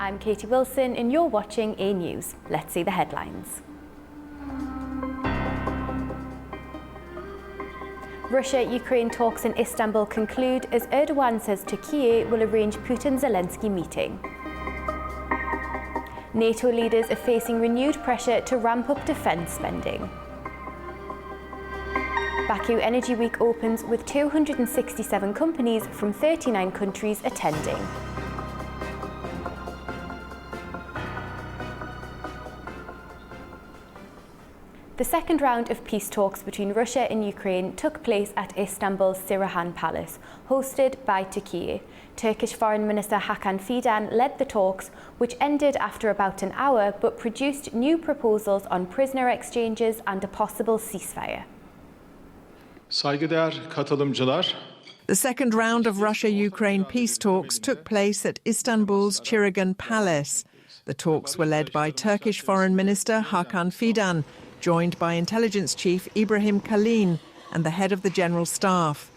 I'm Katie Wilson and you're watching A News. Let's see the headlines. Russia-Ukraine talks in Istanbul conclude as Erdogan says Turkey will arrange Putin-Zelensky meeting. NATO leaders are facing renewed pressure to ramp up defence spending. Baku Energy Week opens with 267 companies from 39 countries attending. The second round of peace talks between Russia and Ukraine took place at Istanbul's Sirahan Palace, hosted by Turkey. Turkish Foreign Minister Hakan Fidan led the talks, which ended after about an hour but produced new proposals on prisoner exchanges and a possible ceasefire. Saygıdeğer katılımcılar. The second round of Russia-Ukraine peace talks took place at Istanbul's Çırağan Palace. The talks were led by Turkish Foreign Minister Hakan Fidan, joined by Intelligence Chief Ibrahim Kalin and the head of the General Staff.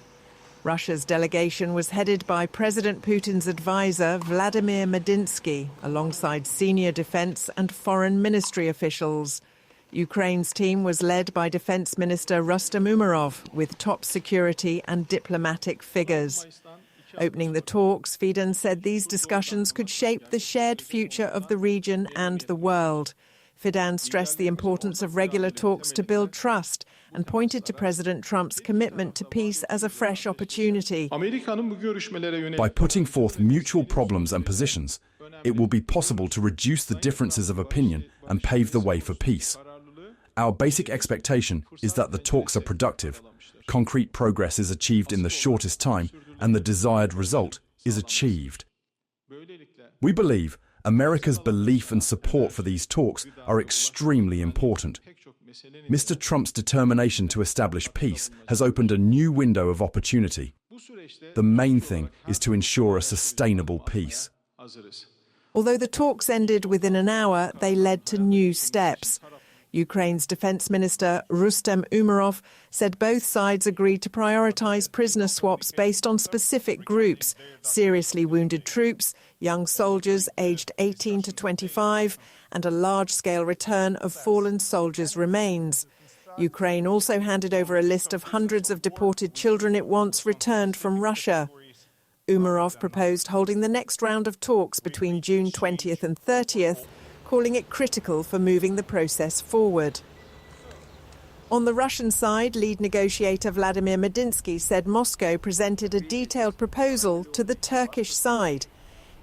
Russia's delegation was headed by President Putin's advisor Vladimir Medinsky, alongside senior defence and foreign ministry officials. Ukraine's team was led by Defence Minister Rustem Umerov, with top security and diplomatic figures. Opening the talks, Fidan said these discussions could shape the shared future of the region and the world. Fidan stressed the importance of regular talks to build trust and pointed to President Trump's commitment to peace as a fresh opportunity. By putting forth mutual problems and positions, it will be possible to reduce the differences of opinion and pave the way for peace. Our basic expectation is that the talks are productive, concrete progress is achieved in the shortest time, and the desired result is achieved. We believe America's belief and support for these talks are extremely important. Mr. Trump's determination to establish peace has opened a new window of opportunity. The main thing is to ensure a sustainable peace. Although the talks ended within an hour, they led to new steps. Ukraine's Defence Minister Rustem Umerov said both sides agreed to prioritise prisoner swaps based on specific groups: seriously wounded troops, young soldiers aged 18 to 25, and a large-scale return of fallen soldiers' remains. Ukraine also handed over a list of hundreds of deported children it wants returned from Russia. Umerov proposed holding the next round of talks between June 20th and 30th, calling it critical for moving the process forward. On the Russian side, lead negotiator Vladimir Medinsky said Moscow presented a detailed proposal to the Turkish side.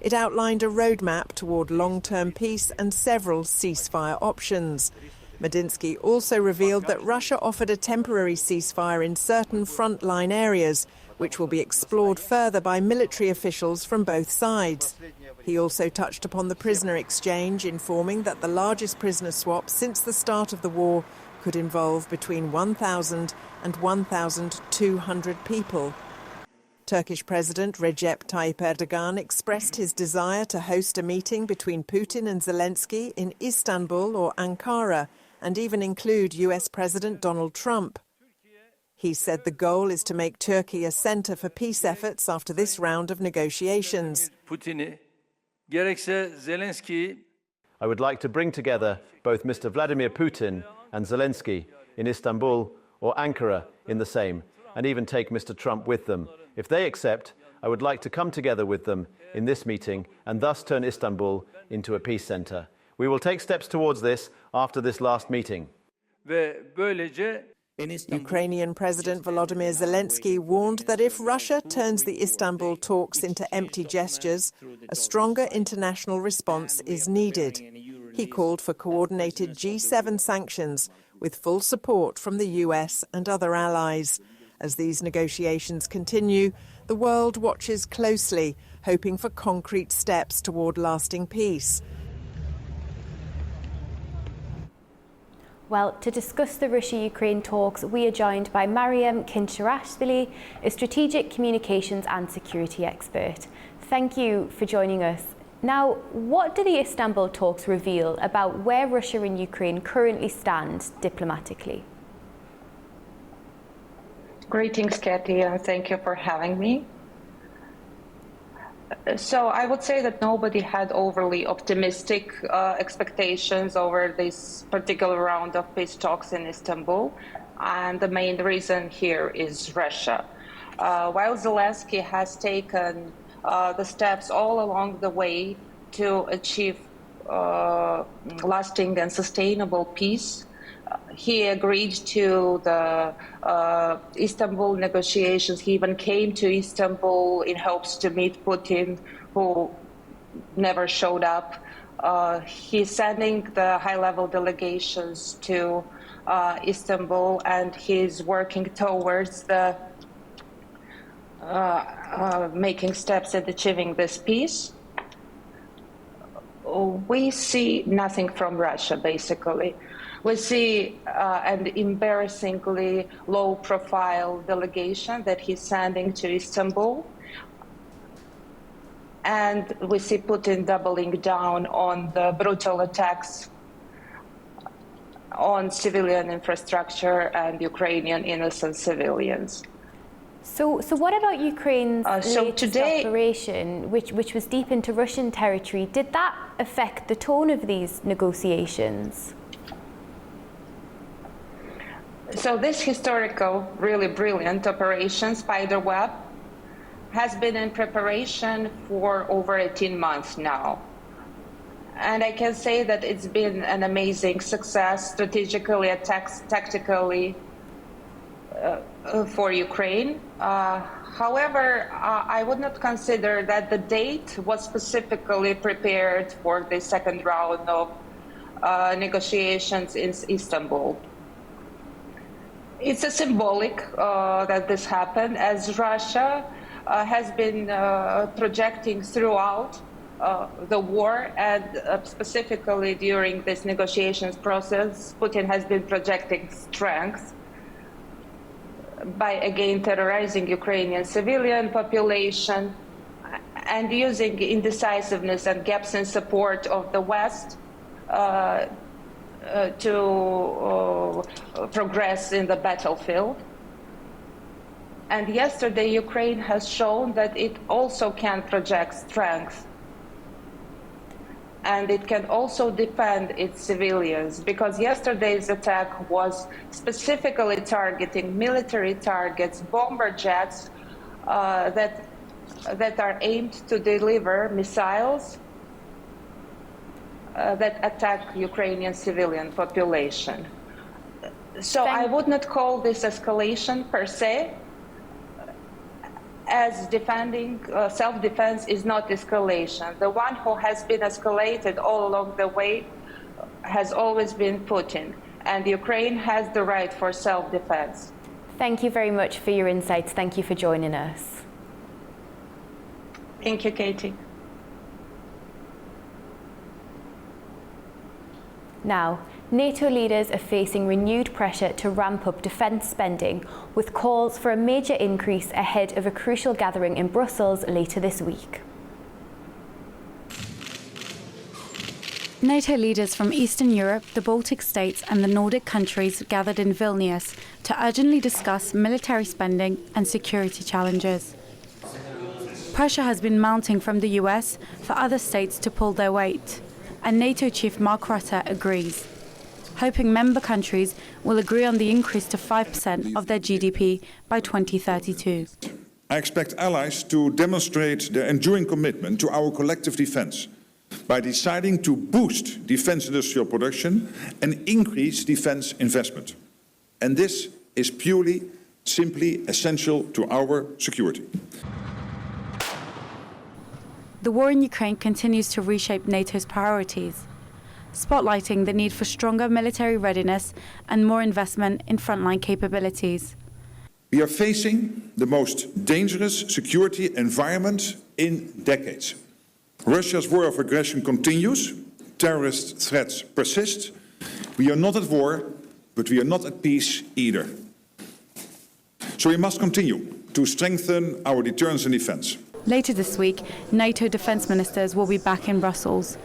It outlined a roadmap toward long-term peace and several ceasefire options. Medinsky also revealed that Russia offered a temporary ceasefire in certain frontline areas, which will be explored further by military officials from both sides. He also touched upon the prisoner exchange, informing that the largest prisoner swap since the start of the war could involve between 1,000 and 1,200 people. Turkish President Recep Tayyip Erdogan expressed his desire to host a meeting between Putin and Zelensky in Istanbul or Ankara, and even include US President Donald Trump. He said the goal is to make Turkey a centre for peace efforts after this round of negotiations. I would like to bring together both Mr. Vladimir Putin and Zelensky in Istanbul or Ankara in the same, and even take Mr. Trump with them. If they accept, I would like to come together with them in this meeting and thus turn Istanbul into a peace centre. We will take steps towards this after this last meeting. Ukrainian President Volodymyr Zelensky warned that if Russia turns the Istanbul talks into empty gestures, a stronger international response is needed. He called for coordinated G7 sanctions with full support from the US and other allies. As these negotiations continue, the world watches closely, hoping for concrete steps toward lasting peace. Well, to discuss the Russia-Ukraine talks, we are joined by Mariam Kincharashvili, a strategic communications and security expert. Thank you for joining us. Now, what do the Istanbul talks reveal about where Russia and Ukraine currently stand diplomatically? Greetings, Katie, and thank you for having me. So I would say that nobody had overly optimistic expectations over this particular round of peace talks in Istanbul. And the main reason here is Russia. While Zelensky has taken the steps all along the way to achieve lasting and sustainable peace, he agreed to the Istanbul negotiations. He even came to Istanbul in hopes to meet Putin, who never showed up. He's sending the high-level delegations to Istanbul, and he's working towards the making steps in achieving this peace. We see nothing from Russia, basically. We see an embarrassingly low-profile delegation that he's sending to Istanbul. And we see Putin doubling down on the brutal attacks on civilian infrastructure and Ukrainian innocent civilians. So what about Ukraine's latest today, operation, which was deep into Russian territory? Did that affect the tone of these negotiations? So this historical, really brilliant operation, Spiderweb, has been in preparation for over 18 months now. And I can say that it's been an amazing success, strategically and tactically, for Ukraine. However, I would not consider that the date was specifically prepared for the second round of negotiations in Istanbul. It's a symbolic that this happened, as Russia has been projecting throughout the war, and specifically during this negotiations process, Putin has been projecting strength by again terrorizing Ukrainian civilian population and using indecisiveness and gaps in support of the West to progress in the battlefield. And yesterday, Ukraine has shown that it also can project strength, and it can also defend its civilians, because yesterday's attack was specifically targeting military targets, bomber jets that are aimed to deliver missiles that attack Ukrainian civilian population. So I would not call this escalation per se, as defending self-defense is not escalation. The one who has been escalated all along the way has always been Putin, and Ukraine has the right for self-defense. Thank you very much for your insights. Thank you for joining us. Thank you, Katie. Now, NATO leaders are facing renewed pressure to ramp up defence spending, with calls for a major increase ahead of a crucial gathering in Brussels later this week. NATO leaders from Eastern Europe, the Baltic states and the Nordic countries gathered in Vilnius to urgently discuss military spending and security challenges. Pressure has been mounting from the US for other states to pull their weight, and NATO chief Mark Rutte agrees, hoping member countries will agree on the increase to 5% of their GDP by 2032. I expect allies to demonstrate their enduring commitment to our collective defence by deciding to boost defence industrial production and increase defence investment. And this is purely, simply essential to our security. The war in Ukraine continues to reshape NATO's priorities, spotlighting the need for stronger military readiness and more investment in frontline capabilities. We are facing the most dangerous security environment in decades. Russia's war of aggression continues, terrorist threats persist. We are not at war, but we are not at peace either. So we must continue to strengthen our deterrence and defence. Later this week, NATO defence ministers will be back in Brussels.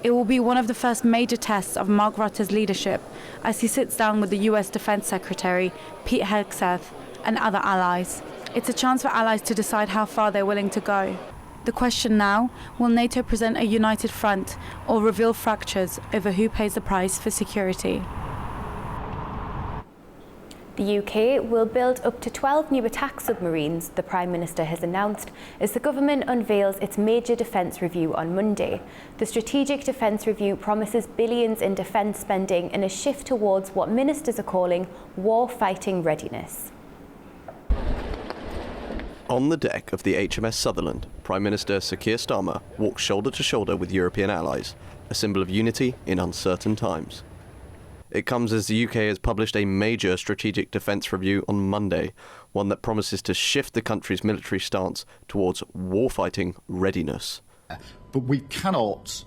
It will be one of the first major tests of Mark Rutte's leadership as he sits down with the US Defence Secretary, Pete Hegseth, and other allies. It's a chance for allies to decide how far they're willing to go. The question now, will NATO present a united front or reveal fractures over who pays the price for security? The UK will build up to 12 new attack submarines, the Prime Minister has announced, as the government unveils its major defence review on Monday. The Strategic Defence Review promises billions in defence spending and a shift towards what ministers are calling war-fighting readiness. On the deck of the HMS Sutherland, Prime Minister Sir Keir Starmer walked shoulder to shoulder with European allies, a symbol of unity in uncertain times. It comes as the UK has published a major strategic defence review on Monday, one that promises to shift the country's military stance towards warfighting readiness. But we cannot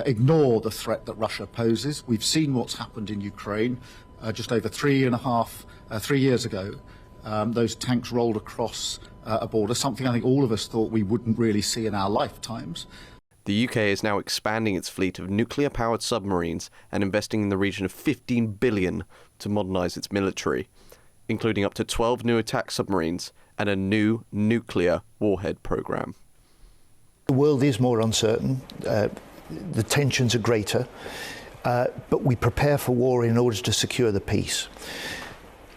ignore the threat that Russia poses. We've seen what's happened in Ukraine just over 3 years ago. Those tanks rolled across a border, something I think all of us thought we wouldn't really see in our lifetimes. The UK is now expanding its fleet of nuclear-powered submarines and investing in the region of $15 billion to modernise its military, including up to 12 new attack submarines and a new nuclear warhead programme. The world is more uncertain, the tensions are greater, but we prepare for war in order to secure the peace.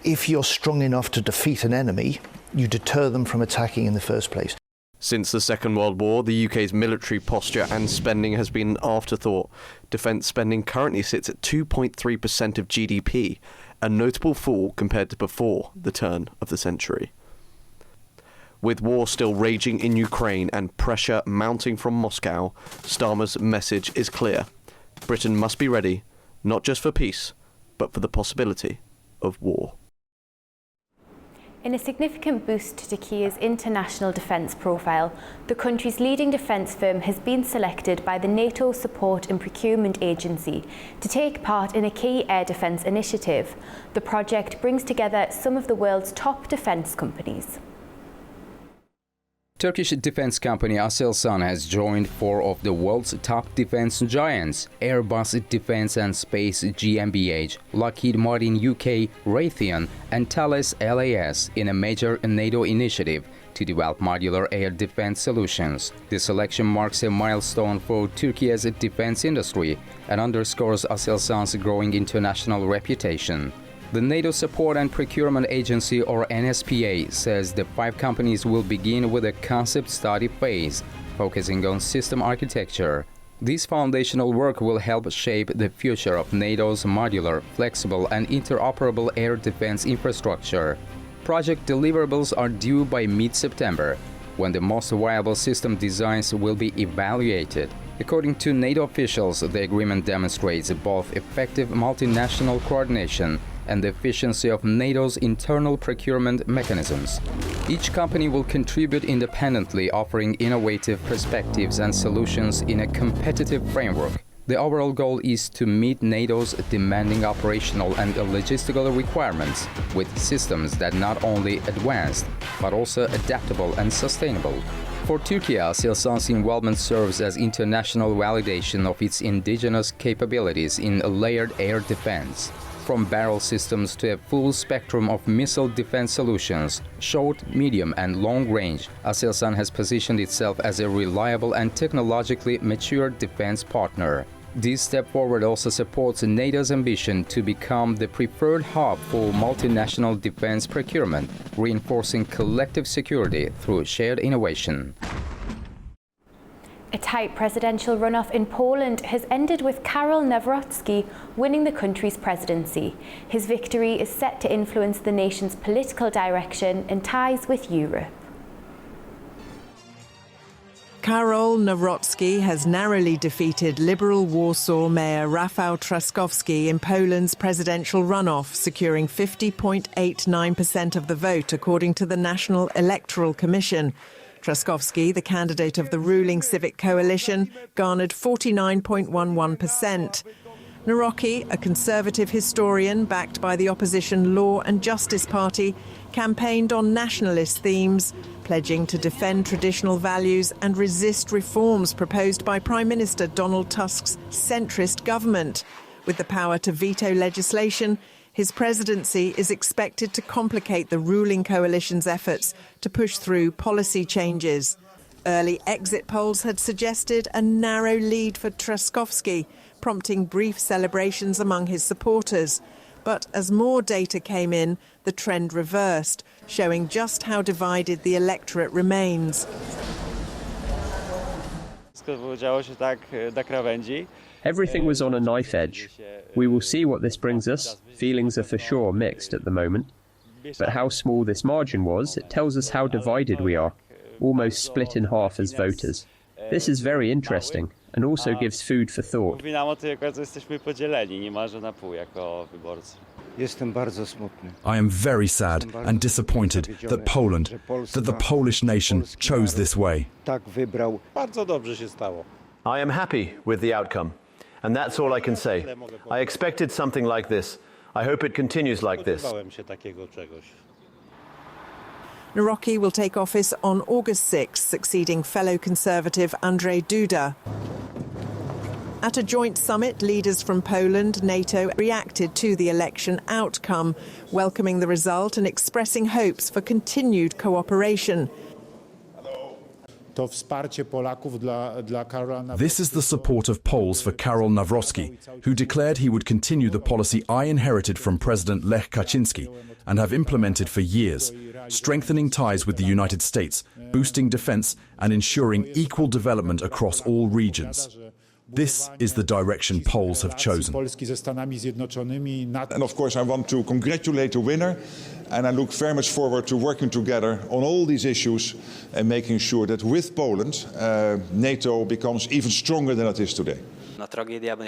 If you're strong enough to defeat an enemy, you deter them from attacking in the first place. Since the Second World War, the UK's military posture and spending has been an afterthought. Defence spending currently sits at 2.3% of GDP, a notable fall compared to before the turn of the century. With war still raging in Ukraine and pressure mounting from Moscow, Starmer's message is clear. Britain must be ready, not just for peace, but for the possibility of war. In a significant boost to Turkey's international defence profile, the country's leading defence firm has been selected by the NATO Support and Procurement Agency to take part in a key air defence initiative. The project brings together some of the world's top defence companies. Turkish defense company Aselsan has joined 4 of the world's top defense giants: Airbus Defence and Space GmbH, Lockheed Martin UK, Raytheon and Thales LAS in a major NATO initiative to develop modular air defense solutions. This selection marks a milestone for Turkey's defense industry and underscores Aselsan's growing international reputation. The NATO Support and Procurement Agency, or NSPA, says the 5 companies will begin with a concept study phase, focusing on system architecture. This foundational work will help shape the future of NATO's modular, flexible and interoperable air defense infrastructure. Project deliverables are due by mid-September, when the most viable system designs will be evaluated. According to NATO officials, the agreement demonstrates both effective multinational coordination and the efficiency of NATO's internal procurement mechanisms. Each company will contribute independently, offering innovative perspectives and solutions in a competitive framework. The overall goal is to meet NATO's demanding operational and logistical requirements with systems that not only advanced, but also adaptable and sustainable. For Turkey, Aselsan's involvement serves as international validation of its indigenous capabilities in layered air defense. From barrel systems to a full spectrum of missile defense solutions, short, medium and long range, Aselsan has positioned itself as a reliable and technologically mature defense partner. This step forward also supports NATO's ambition to become the preferred hub for multinational defense procurement, reinforcing collective security through shared innovation. A tight presidential runoff in Poland has ended with Karol Nawrocki winning the country's presidency. His victory is set to influence the nation's political direction and ties with Europe. Karol Nawrocki has narrowly defeated Liberal Warsaw Mayor Rafał Trzaskowski in Poland's presidential runoff, securing 50.89% of the vote, according to the National Electoral Commission. Trzaskowski, the candidate of the ruling Civic Coalition, garnered 49.11%. Nawrocki, a conservative historian backed by the opposition Law and Justice Party, campaigned on nationalist themes, pledging to defend traditional values and resist reforms proposed by Prime Minister Donald Tusk's centrist government. With the power to veto legislation, his presidency is expected to complicate the ruling coalition's efforts to push through policy changes. Early exit polls had suggested a narrow lead for Trzaskowski, prompting brief celebrations among his supporters. But as more data came in, the trend reversed, showing just how divided the electorate remains. Everything was on a knife edge. We will see what this brings us. Feelings are for sure mixed at the moment. But how small this margin was, it tells us how divided we are, almost split in half as voters. This is very interesting and also gives food for thought. I am very sad and disappointed that Poland, that the Polish nation chose this way. I am happy with the outcome, and that's all I can say. I expected something like this. I hope it continues like this. Nawrocki will take office on August 6, succeeding fellow Conservative Andrzej Duda. At a joint summit, leaders from Poland, NATO reacted to the election outcome, welcoming the result and expressing hopes for continued cooperation. This is the support of Poles for Karol Nawrocki, who declared he would continue the policy I inherited from President Lech Kaczynski and have implemented for years, strengthening ties with the United States, boosting defense and ensuring equal development across all regions. This is the direction Poles have chosen. And of course I want to congratulate the winner, and I look very much forward to working together on all these issues and making sure that with Poland, NATO becomes even stronger than it is today.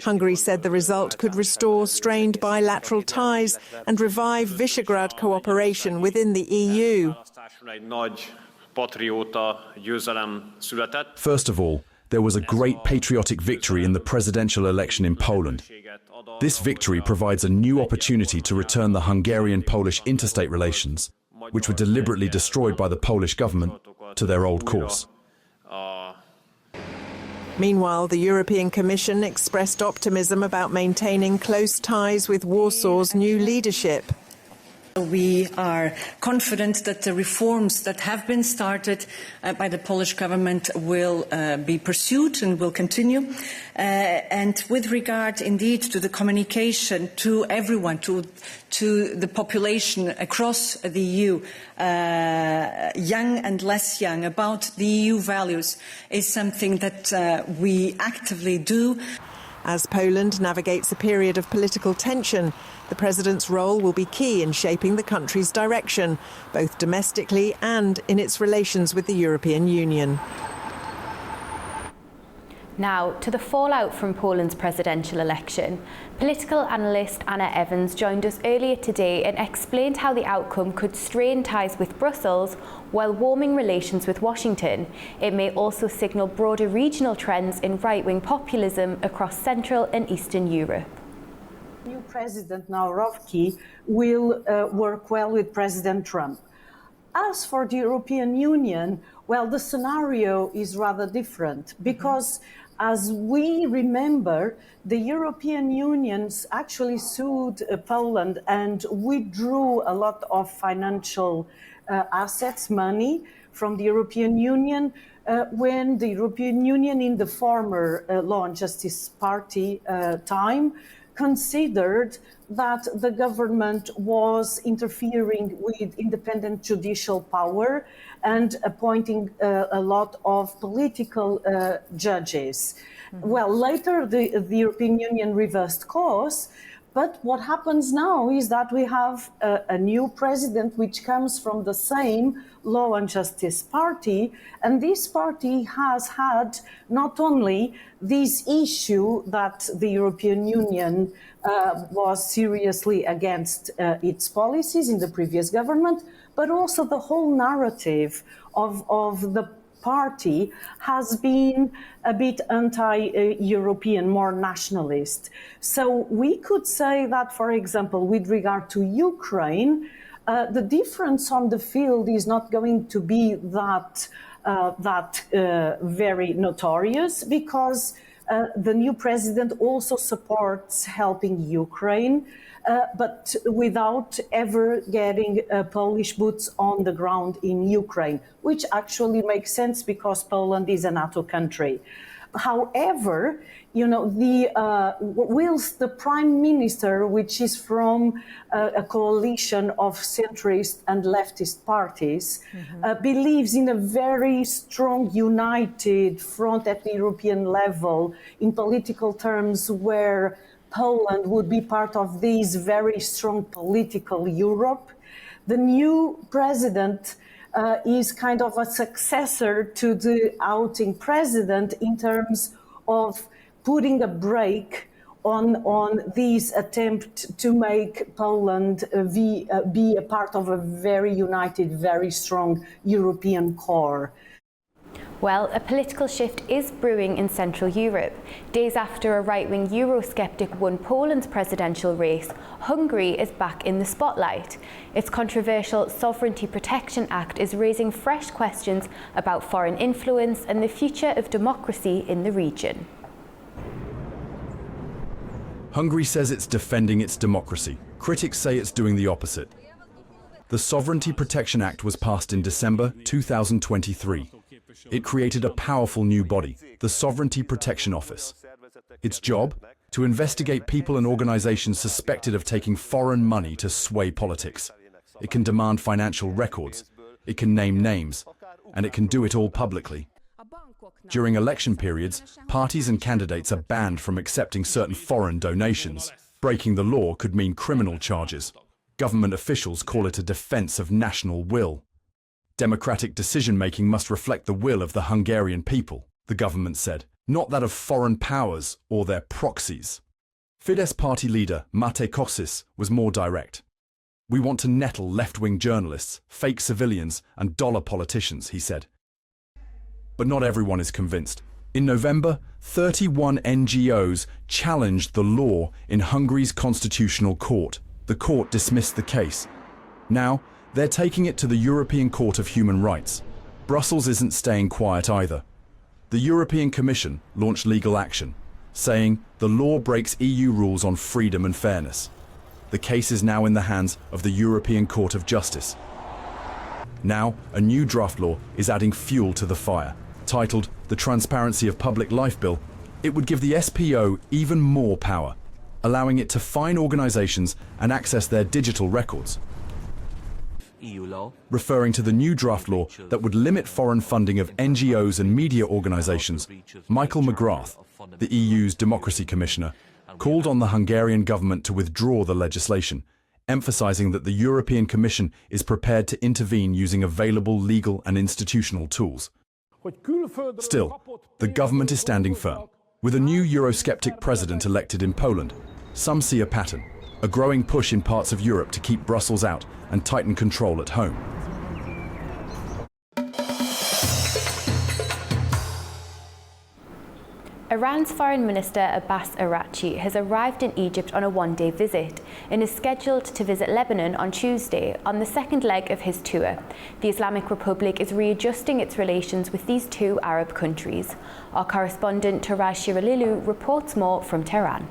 Hungary said the result could restore strained bilateral ties and revive Visegrad cooperation within the EU. First of all, there was a great patriotic victory in the presidential election in Poland. This victory provides a new opportunity to return the Hungarian-Polish interstate relations, which were deliberately destroyed by the Polish government, to their old course. Meanwhile, the European Commission expressed optimism about maintaining close ties with Warsaw's new leadership. We are confident that the reforms that have been started by the Polish government will be pursued and will continue. And with regard, indeed, to the communication to everyone, to the population across the EU, young and less young, about the EU values is something that we actively do. As Poland navigates a period of political tension, the president's role will be key in shaping the country's direction, both domestically and in its relations with the European Union. Now, to the fallout from Poland's presidential election. Political analyst Anna Evans joined us earlier today and explained how the outcome could strain ties with Brussels while warming relations with Washington. It may also signal broader regional trends in right-wing populism across Central and Eastern Europe. New President Nawrocki will work well with President Trump. As for the European Union, well, the scenario is rather different because as we remember, the European Union actually sued Poland and withdrew a lot of financial assets, money from the European Union when the European Union in the former Law and Justice Party time considered that the government was interfering with independent judicial power and appointing a lot of political judges. Well, later the European Union reversed course, but what happens now is that we have a new president which comes from the same Law and Justice Party, and this party has had not only this issue that the European Union was seriously against its policies in the previous government, but also the whole narrative of the party has been a bit anti-European, more nationalist. So we could say that, for example, with regard to Ukraine, the difference on the field is not going to be that very notorious because the new president also supports helping Ukraine. but without ever getting Polish boots on the ground in Ukraine, which actually makes sense because Poland is a NATO country. However, whilst the prime minister, which is from a coalition of centrist and leftist parties, believes in a very strong united front at the European level in political terms where Poland would be part of this very strong political Europe, the new president is kind of a successor to the outing president in terms of putting a brake on this attempt to make Poland be a part of a very united, very strong European core. Well, a political shift is brewing in Central Europe. Days after a right-wing Eurosceptic won Poland's presidential race, Hungary is back in the spotlight. Its controversial Sovereignty Protection Act is raising fresh questions about foreign influence and the future of democracy in the region. Hungary says it's defending its democracy. Critics say it's doing the opposite. The Sovereignty Protection Act was passed in December 2023. It created a powerful new body, the Sovereignty Protection Office. Its job? To investigate people and organizations suspected of taking foreign money to sway politics. It can demand financial records, it can name names, and it can do it all publicly. During election periods, parties and candidates are banned from accepting certain foreign donations. Breaking the law could mean criminal charges. Government officials call it a defense of national will. Democratic decision-making must reflect the will of the Hungarian people, the government said, not that of foreign powers or their proxies. Fidesz party leader Matej Kossis was more direct. We want to nettle left-wing journalists, fake civilians and dollar politicians, he said. But not everyone is convinced. In November, 31 NGOs challenged the law in Hungary's constitutional court. The court dismissed the case. Now, they're taking it to the European Court of Human Rights. Brussels isn't staying quiet either. The European Commission launched legal action, saying the law breaks EU rules on freedom and fairness. The case is now in the hands of the European Court of Justice. Now, a new draft law is adding fuel to the fire. Titled the Transparency of Public Life Bill, it would give the SPO even more power, allowing it to fine organizations and access their digital records. EU law. Referring to the new draft law that would limit foreign funding of NGOs and media organizations, Michael McGrath, the EU's Democracy Commissioner, called on the Hungarian government to withdraw the legislation, emphasizing that the European Commission is prepared to intervene using available legal and institutional tools. Still, the government is standing firm. With a new Eurosceptic president elected in Poland, some see a pattern, a growing push in parts of Europe to keep Brussels out and tighten control at home. Iran's Foreign Minister Abbas Araghchi has arrived in Egypt on a one-day visit and is scheduled to visit Lebanon on Tuesday on the second leg of his tour. The Islamic Republic is readjusting its relations with these two Arab countries. Our correspondent Taraz Shiralilu reports more from Tehran.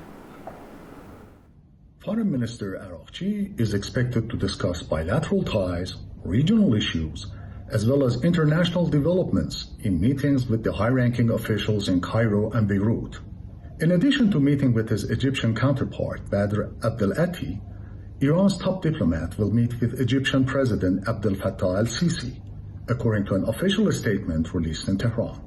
Foreign Minister Araghchi is expected to discuss bilateral ties, regional issues, as well as international developments in meetings with the high-ranking officials in Cairo and Beirut. In addition to meeting with his Egyptian counterpart, Badr Abdel-Atti, Iran's top diplomat will meet with Egyptian President Abdel Fattah el-Sisi, according to an official statement released in Tehran.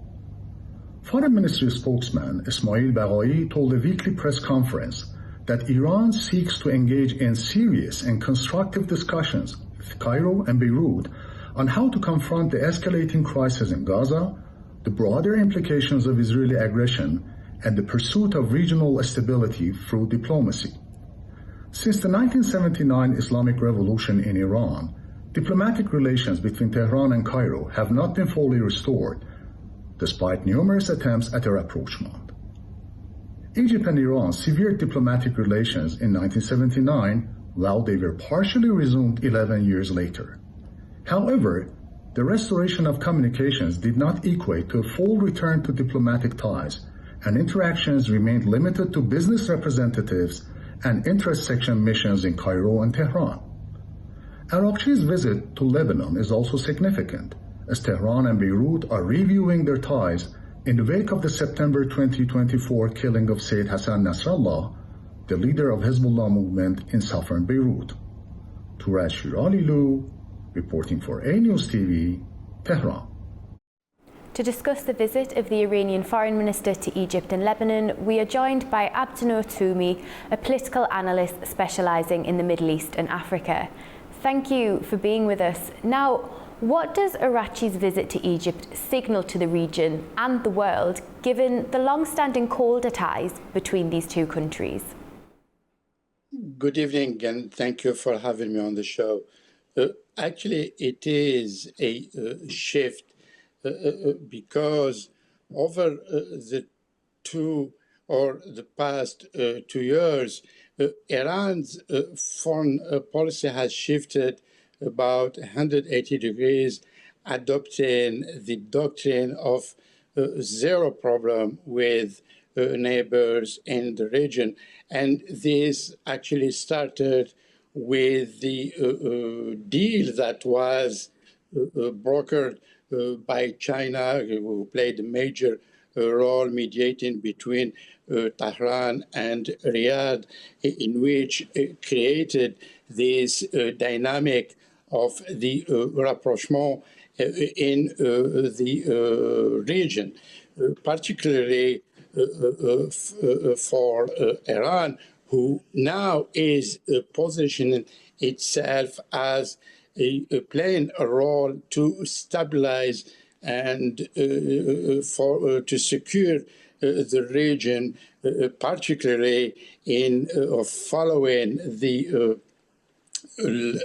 Foreign Ministry spokesman Ismail Baghai told a weekly press conference that Iran seeks to engage in serious and constructive discussions with Cairo and Beirut on how to confront the escalating crisis in Gaza, the broader implications of Israeli aggression, and the pursuit of regional stability through diplomacy. Since the 1979 Islamic Revolution in Iran, diplomatic relations between Tehran and Cairo have not been fully restored, despite numerous attempts at a rapprochement. Egypt and Iran severed diplomatic relations in 1979, while they were partially resumed 11 years later. However, the restoration of communications did not equate to a full return to diplomatic ties, and interactions remained limited to business representatives and intersection missions in Cairo and Tehran. Araghchi's visit to Lebanon is also significant, as Tehran and Beirut are reviewing their ties in the wake of the September 2024 killing of Sayyid Hassan Nasrallah, the leader of Hezbollah movement in southern Beirut. Turaj Shiralilu, reporting for A News TV, Tehran. To discuss the visit of the Iranian Foreign Minister to Egypt and Lebanon, we are joined by Abdinur Toumi, a political analyst specialising in the Middle East and Africa. Thank you for being with us. Now, what does Araghchi's visit to Egypt signal to the region and the world, given the long-standing colder ties between these two countries? Good evening, and thank you for having me on the show. Actually, it is a shift because over the past 2 years, Iran's foreign policy has shifted about 180 degrees, adopting the doctrine of zero problem with neighbors in the region. And this actually started with the deal that was brokered by China, who played a major role mediating between Tehran and Riyadh, in which it created this dynamic of the rapprochement in the region, particularly for Iran, who now is positioning itself as playing a role to stabilize and to secure the region, particularly in following the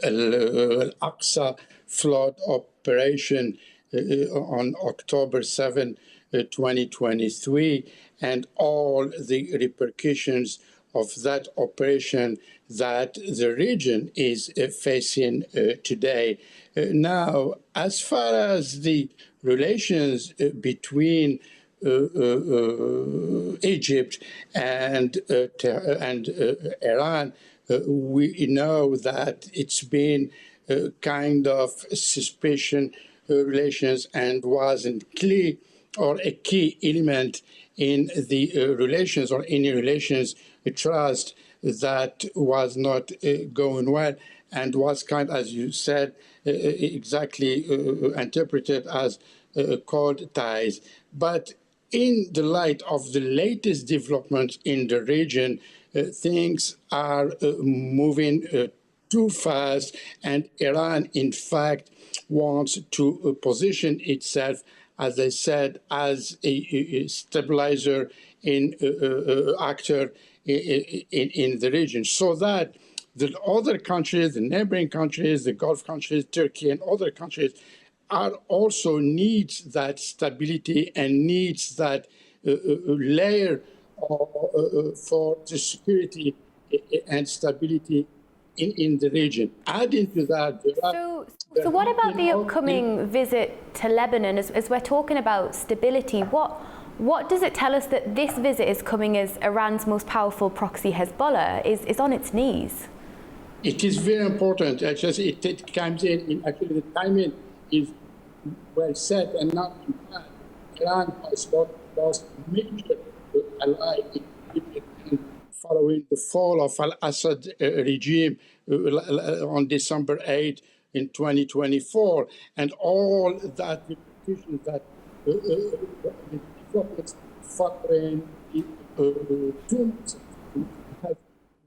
Al-Aqsa flood operation on October 7, 2023, and all the repercussions of that operation that the region is facing today. Now, as far as the relations between Egypt and Iran, we know that it's been kind of suspicion relations and wasn't clear or a key element in the relations or any relations trust that was not going well and was kind, as you said, exactly interpreted as cold ties. But in the light of the latest developments in the region, things are moving too fast, and Iran, in fact, wants to position itself, as I said, as a stabilizer actor in the region, so that the other countries, the neighboring countries, the Gulf countries, Turkey and other countries, are also needs that stability and needs that layer for the security and stability in the region. Adding to that, so what about the upcoming visit to Lebanon? As we're talking about stability, what does it tell us that this visit is coming as Iran's most powerful proxy, Hezbollah, is on its knees? It is very important. Actually, it comes in actually the timing is well set and not in fact. Iran has lost major ally in Egypt following the fall of Al-Assad regime on December 8 in 2024, and all that repercussions that following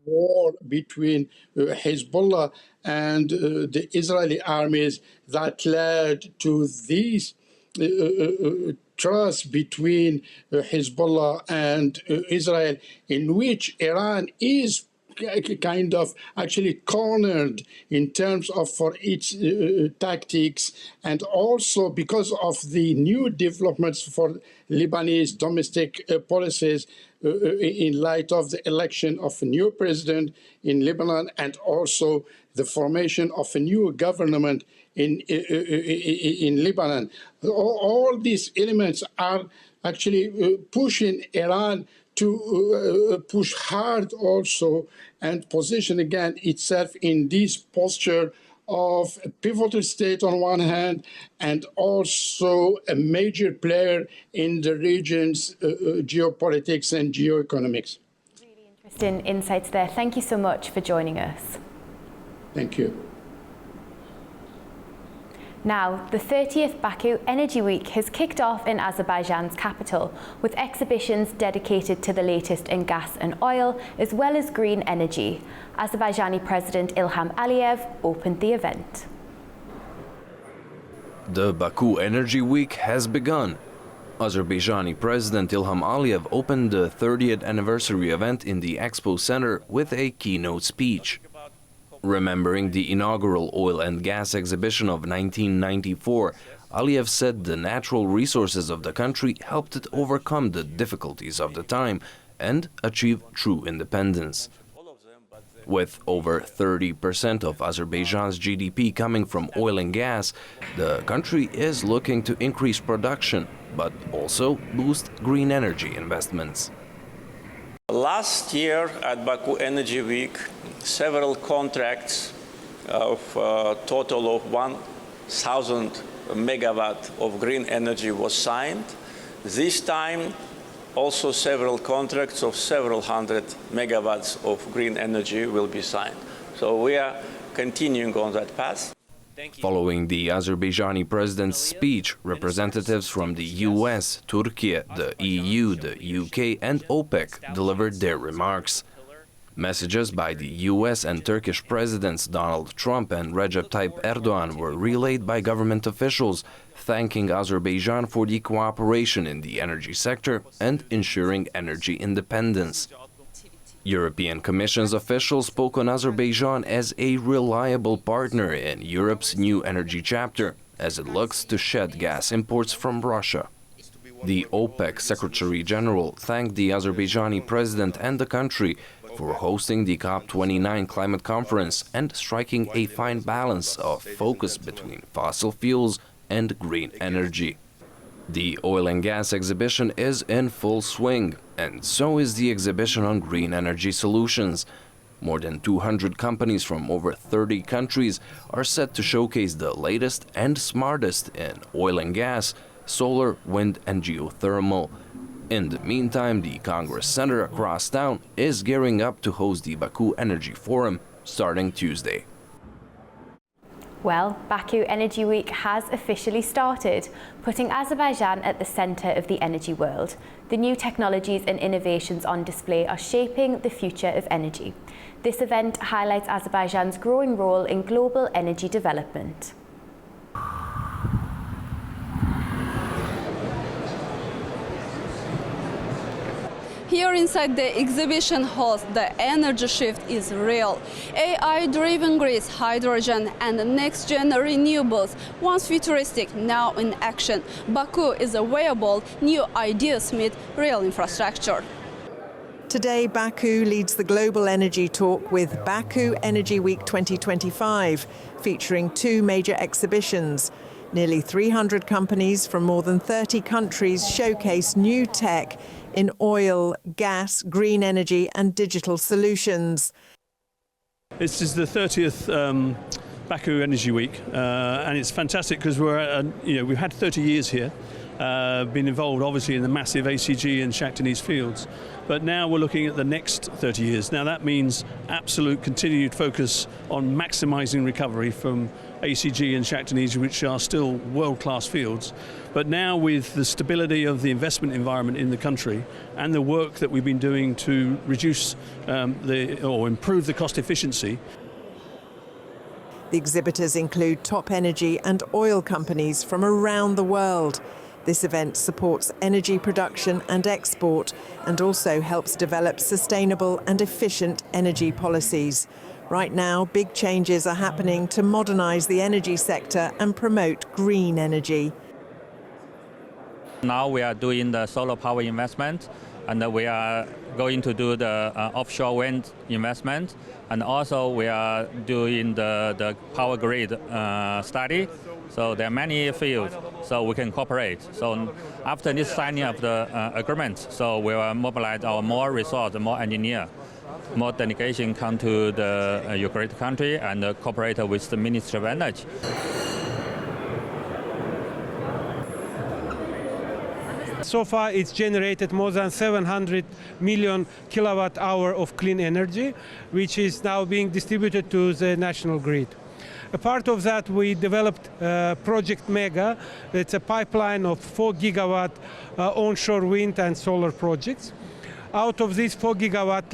war between Hezbollah and the Israeli armies that led to these trust between Hezbollah and Israel, in which Iran is kind of actually cornered in terms of for its tactics, and also because of the new developments for Lebanese domestic policies in light of the election of a new president in Lebanon and also the formation of a new government in Lebanon. All these elements are actually pushing Iran to push hard also and position again itself in this posture of a pivotal state on one hand and also a major player in the region's geopolitics and geoeconomics. Really interesting insights there. Thank you so much for joining us. Thank you. Now, the 30th Baku Energy Week has kicked off in Azerbaijan's capital, with exhibitions dedicated to the latest in gas and oil, as well as green energy. Azerbaijani President Ilham Aliyev opened the event. The Baku Energy Week has begun. Azerbaijani President Ilham Aliyev opened the 30th anniversary event in the Expo Center with a keynote speech. Remembering the inaugural oil and gas exhibition of 1994, Aliyev said the natural resources of the country helped it overcome the difficulties of the time and achieve true independence. With over 30% of Azerbaijan's GDP coming from oil and gas, the country is looking to increase production, but also boost green energy investments. Last year at Baku Energy Week, several contracts of a total of 1,000 megawatt of green energy was signed. This time, also several contracts of several hundred megawatts of green energy will be signed. So we are continuing on that path. Following the Azerbaijani president's speech, representatives from the US, Turkey, the EU, the UK and OPEC delivered their remarks. Messages by the US and Turkish presidents Donald Trump and Recep Tayyip Erdogan were relayed by government officials, thanking Azerbaijan for the cooperation in the energy sector and ensuring energy independence. European Commission's officials spoke on Azerbaijan as a reliable partner in Europe's new energy chapter, as it looks to shed gas imports from Russia. The OPEC Secretary General thanked the Azerbaijani president and the country for hosting the COP29 climate conference and striking a fine balance of focus between fossil fuels and green energy. The oil and gas exhibition is in full swing, and so is the exhibition on green energy solutions. More than 200 companies from over 30 countries are set to showcase the latest and smartest in oil and gas, solar, wind and geothermal. In the meantime, the Congress Center across town is gearing up to host the Baku Energy Forum starting Tuesday. Well, Baku Energy Week has officially started, putting Azerbaijan at the centre of the energy world. The new technologies and innovations on display are shaping the future of energy. This event highlights Azerbaijan's growing role in global energy development. Here inside the exhibition hall, the energy shift is real. AI-driven grids, hydrogen and next-gen renewables, once futuristic, now in action. Baku is a wearable, new ideas meet real infrastructure. Today, Baku leads the global energy talk with Baku Energy Week 2025, featuring two major exhibitions. Nearly 300 companies from more than 30 countries showcase new tech in oil, gas, green energy and digital solutions. This is the 30th Baku Energy Week, and it's fantastic because we've had 30 years here, been involved obviously in the massive ACG and Shakhtini's fields, but now we're looking at the next 30 years. Now that means absolute continued focus on maximising recovery from ACG and Shakhtini's, which are still world-class fields. But now with the stability of the investment environment in the country and the work that we've been doing to reduce or improve the cost efficiency. The exhibitors include top energy and oil companies from around the world. This event supports energy production and export and also helps develop sustainable and efficient energy policies. Right now, big changes are happening to modernise the energy sector and promote green energy. Now we are doing the solar power investment, and we are going to do the offshore wind investment, and also we are doing the power grid study, So there are many fields, so we can cooperate. So after this signing of the agreement, so we will mobilize our more resources, more engineers, more delegation come to the Ukraine country and cooperate with the Ministry of Energy. So far, it's generated more than 700 million kilowatt hour of clean energy, which is now being distributed to the national grid. A part of that, we developed Project Mega. It's a pipeline of 4 gigawatt onshore wind and solar projects. Out of these 4 gigawatt,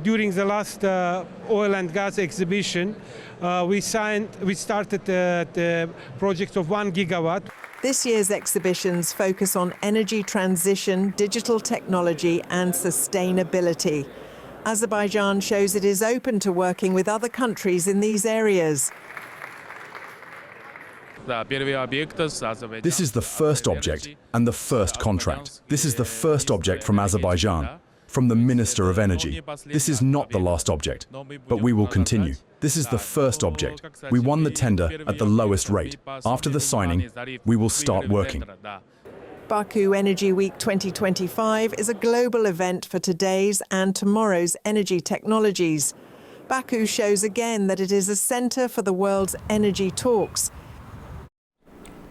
during the last oil and gas exhibition, we started the project of 1 gigawatt. This year's exhibitions focus on energy transition, digital technology and sustainability. Azerbaijan shows it is open to working with other countries in these areas. This is the first object and the first contract. This is the first object from Azerbaijan, from the Minister of Energy. This is not the last object, but we will continue. This is the first object. We won the tender at the lowest rate. After the signing, we will start working. Baku Energy Week 2025 is a global event for today's and tomorrow's energy technologies. Baku shows again that it is a centre for the world's energy talks.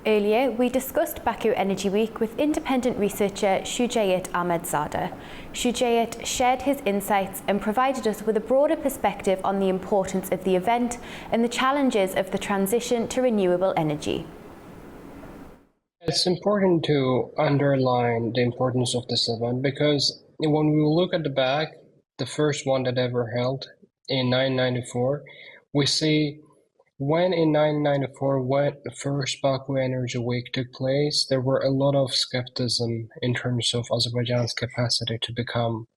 Earlier, we discussed Baku Energy Week with independent researcher Shujayat Ahmedzada. Shujayat shared his insights and provided us with a broader perspective on the importance of the event and the challenges of the transition to renewable energy. It's important to underline the importance of this event because when we look at the back, the first one that ever held in 1994, we see when in 1994, when the first Baku Energy Week took place, there were a lot of skepticism in terms of Azerbaijan's capacity to become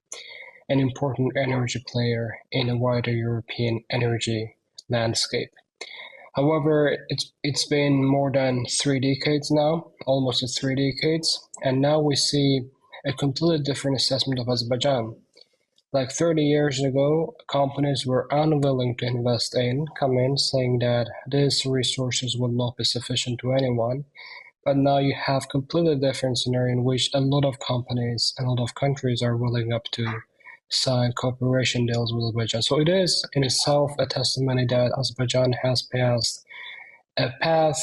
an important energy player in a wider European energy landscape. However, it's been more than 3 decades now, almost 3 decades, and now we see a completely different assessment of Azerbaijan. Like 30 years ago, companies were unwilling to come in, saying that these resources will not be sufficient to anyone. But now you have completely different scenario in which a lot of companies, a lot of countries are willing up to sign cooperation deals with Azerbaijan. So it is in itself a testimony that Azerbaijan has passed a path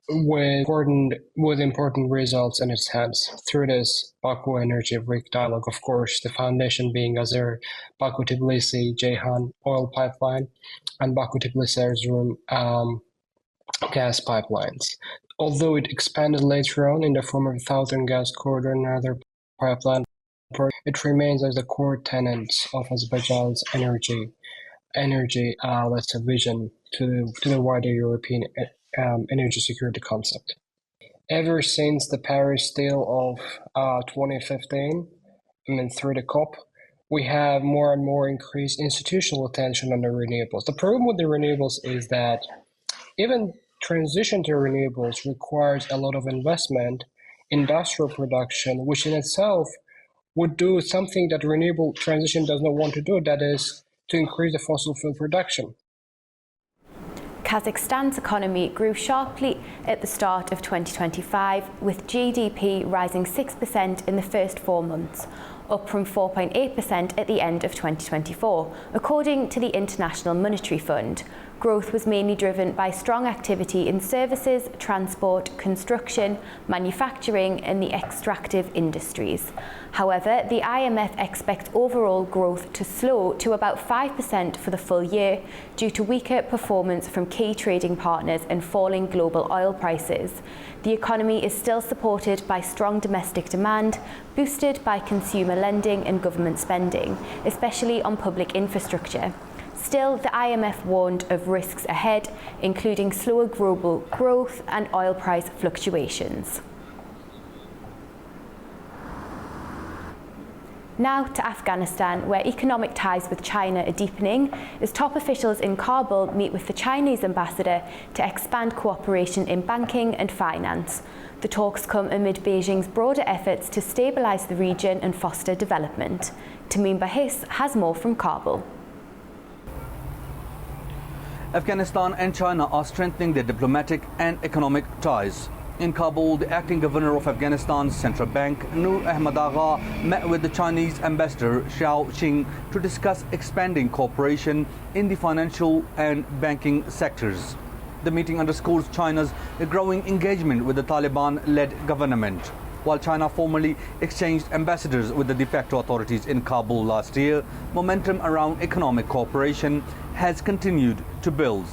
with important results in its hands through this Baku Energy Week dialogue. Of course, the foundation being Baku-Tbilisi-Ceyhan oil pipeline and Baku-Tbilisi-Erzurum gas pipelines. Although it expanded later on in the form of the Southern Gas Corridor and other pipeline, it remains as the core tenet of Azerbaijan's energy vision to the wider European energy security concept. Ever since the Paris deal of 2015, through the COP, we have more and more increased institutional attention on the renewables. The problem with the renewables is that even transition to renewables requires a lot of investment, industrial production, which in itself would do something that renewable transition does not want to do, that is to increase the fossil fuel production. Kazakhstan's economy grew sharply at the start of 2025, with GDP rising 6% in the first 4 months, up from 4.8% at the end of 2024, according to the International Monetary Fund. Growth was mainly driven by strong activity in services, transport, construction, manufacturing and the extractive industries. However, the IMF expects overall growth to slow to about 5% for the full year due to weaker performance from key trading partners and falling global oil prices. The economy is still supported by strong domestic demand, boosted by consumer lending and government spending, especially on public infrastructure. Still, the IMF warned of risks ahead, including slower global growth and oil price fluctuations. Now to Afghanistan, where economic ties with China are deepening, as top officials in Kabul meet with the Chinese ambassador to expand cooperation in banking and finance. The talks come amid Beijing's broader efforts to stabilise the region and foster development. Tamim Bahis has more from Kabul. Afghanistan and China are strengthening their diplomatic and economic ties. In Kabul, the acting governor of Afghanistan's central bank, Nur Ahmad Agha, met with the Chinese ambassador Xiao Qing to discuss expanding cooperation in the financial and banking sectors. The meeting underscores China's growing engagement with the Taliban-led government. While China formally exchanged ambassadors with the de facto authorities in Kabul last year, momentum around economic cooperation has continued to build.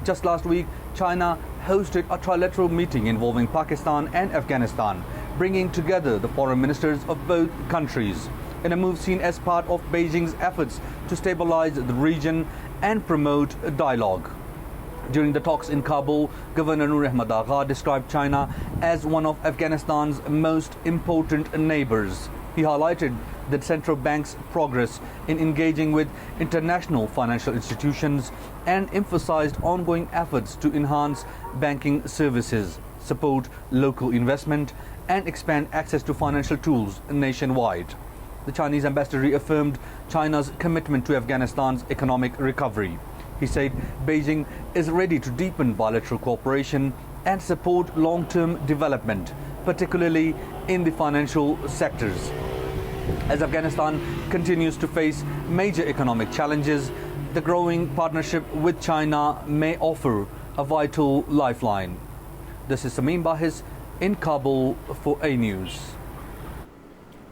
Just last week, China hosted a trilateral meeting involving Pakistan and Afghanistan, bringing together the foreign ministers of both countries, in a move seen as part of Beijing's efforts to stabilize the region and promote dialogue. During the talks in Kabul, Governor Nur Ahmad Agha described China as one of Afghanistan's most important neighbors. He highlighted the central bank's progress in engaging with international financial institutions and emphasized ongoing efforts to enhance banking services, support local investment, and expand access to financial tools nationwide. The Chinese ambassador reaffirmed China's commitment to Afghanistan's economic recovery. He said Beijing is ready to deepen bilateral cooperation and support long-term development, particularly in the financial sectors. As Afghanistan continues to face major economic challenges, the growing partnership with China may offer a vital lifeline. This is Sameem Bahis in Kabul for A News.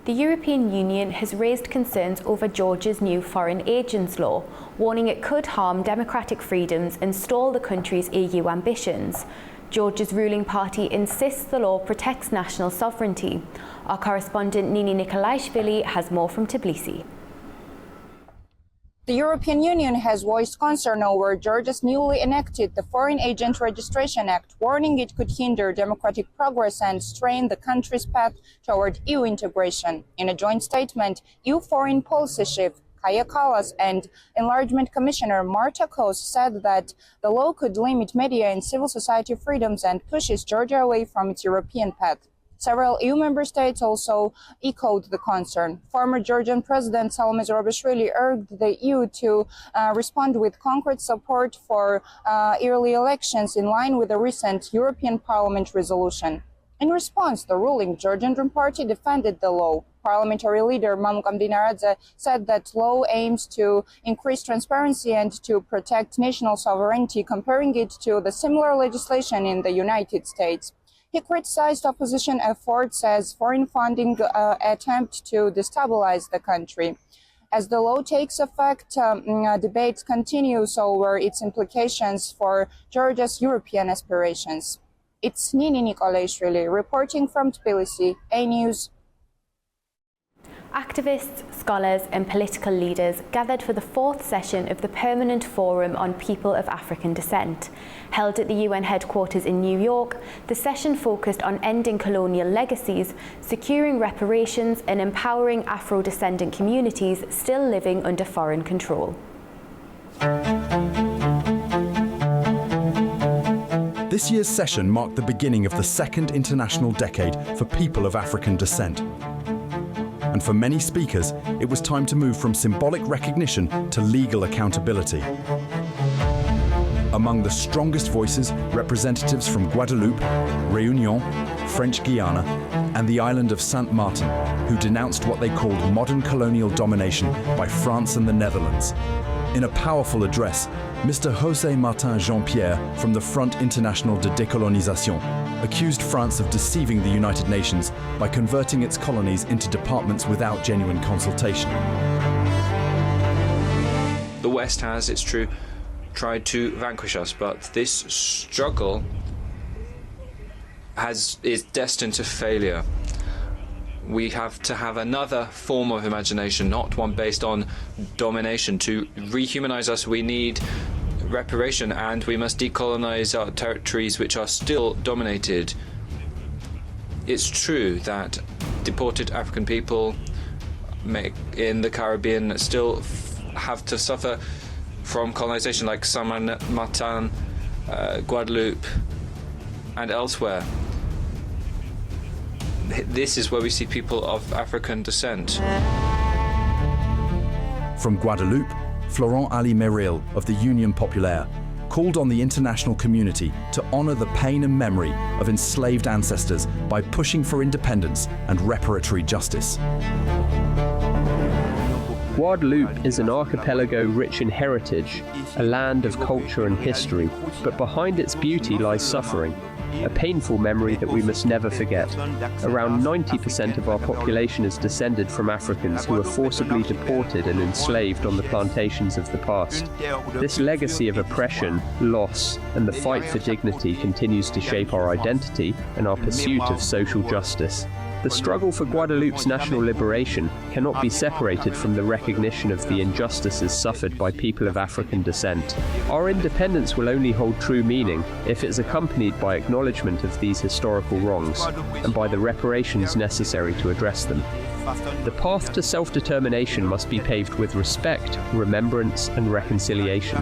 The European Union has raised concerns over Georgia's new foreign agents law, warning it could harm democratic freedoms and stall the country's EU ambitions. Georgia's ruling party insists the law protects national sovereignty. Our correspondent Nini Nikolaishvili has more from Tbilisi. The European Union has voiced concern over Georgia's newly enacted the Foreign Agent Registration Act, warning it could hinder democratic progress and strain the country's path toward EU integration. In a joint statement, EU Foreign Policy Chief Kaja Kallas and Enlargement Commissioner Marta Kos said that the law could limit media and civil society freedoms and pushes Georgia away from its European path. Several EU member states also echoed the concern. Former Georgian President Salome Zurabishvili urged the EU to respond with concrete support for early elections in line with the recent European Parliament resolution. In response, the ruling Georgian Dream Party defended the law. Parliamentary leader Mamuk Amdinaradze said that law aims to increase transparency and to protect national sovereignty, comparing it to the similar legislation in the United States. He criticized opposition efforts as foreign funding attempt to destabilize the country. As the law takes effect, debates continues over its implications for Georgia's European aspirations. It's Nini Nikolaishvili reporting from Tbilisi, A News. Activists, scholars and political leaders gathered for the fourth session of the Permanent Forum on People of African Descent. Held at the UN headquarters in New York, the session focused on ending colonial legacies, securing reparations and empowering Afro-descendant communities still living under foreign control. This year's session marked the beginning of the second international decade for people of African descent. And for many speakers, it was time to move from symbolic recognition to legal accountability. Among the strongest voices, representatives from Guadeloupe, Réunion, French Guiana, and the island of Saint Martin, who denounced what they called modern colonial domination by France and the Netherlands. In a powerful address, Mr. José Martin Jean-Pierre from the Front International de Décolonisation accused France of deceiving the United Nations by converting its colonies into departments without genuine consultation. The West has, it's true, tried to vanquish us, but this struggle is destined to failure. We have to have another form of imagination, not one based on domination. To rehumanize us, we need reparation, and we must decolonize our territories which are still dominated. It's true that deported African people in the Caribbean still have to suffer from colonization, like Saint Martin, Guadeloupe, and elsewhere. This is where we see people of African descent. From Guadeloupe, Florent Ali Meril of the Union Populaire called on the international community to honor the pain and memory of enslaved ancestors by pushing for independence and reparatory justice. Guadeloupe is an archipelago rich in heritage, a land of culture and history, but behind its beauty lies suffering, a painful memory that we must never forget. Around 90% of our population is descended from Africans who were forcibly deported and enslaved on the plantations of the past. This legacy of oppression, loss, and the fight for dignity continues to shape our identity and our pursuit of social justice. The struggle for Guadeloupe's national liberation cannot be separated from the recognition of the injustices suffered by people of African descent. Our independence will only hold true meaning if it is accompanied by acknowledgement of these historical wrongs and by the reparations necessary to address them. The path to self-determination must be paved with respect, remembrance, and reconciliation.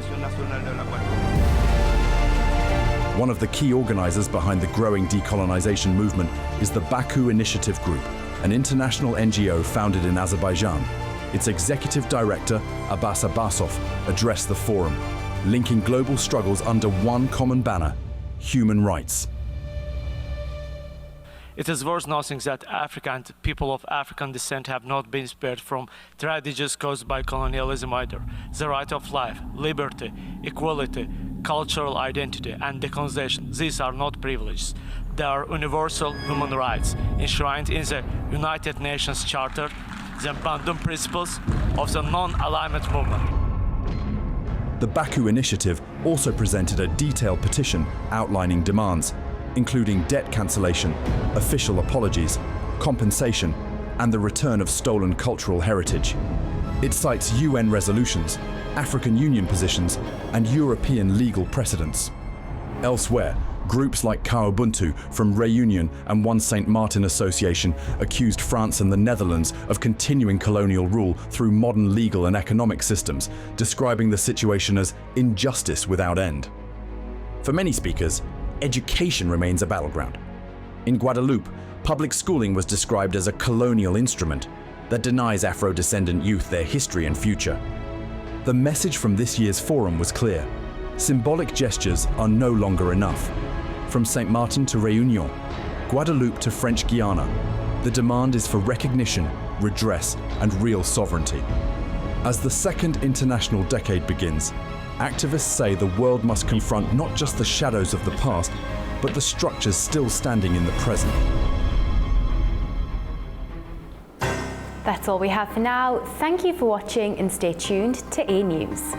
One of the key organizers behind the growing decolonization movement is the Baku Initiative Group, an international NGO founded in Azerbaijan. Its executive director, Abbas Abbasov, addressed the forum, linking global struggles under one common banner: human rights. It is worth noting that Africa and people of African descent have not been spared from tragedies caused by colonialism either. The right of life, liberty, equality, cultural identity, and decolonization, these are not privileges. They are universal human rights enshrined in the United Nations Charter, the Bandung Principles of the Non-Alignment Movement. The Baku Initiative also presented a detailed petition outlining demands, including debt cancellation, official apologies, compensation, and the return of stolen cultural heritage. It cites UN resolutions, African Union positions, and European legal precedents. Elsewhere, groups like Ubuntu from Réunion and One St. Martin Association accused France and the Netherlands of continuing colonial rule through modern legal and economic systems, describing the situation as injustice without end. For many speakers, education remains a battleground. In Guadeloupe, public schooling was described as a colonial instrument that denies Afro-descendant youth their history and future. The message from this year's forum was clear. Symbolic gestures are no longer enough. From St. Martin to Réunion, Guadeloupe to French Guiana, the demand is for recognition, redress, and real sovereignty. As the second international decade begins, activists say the world must confront not just the shadows of the past, but the structures still standing in the present. That's all we have for now. Thank you for watching and stay tuned to A News.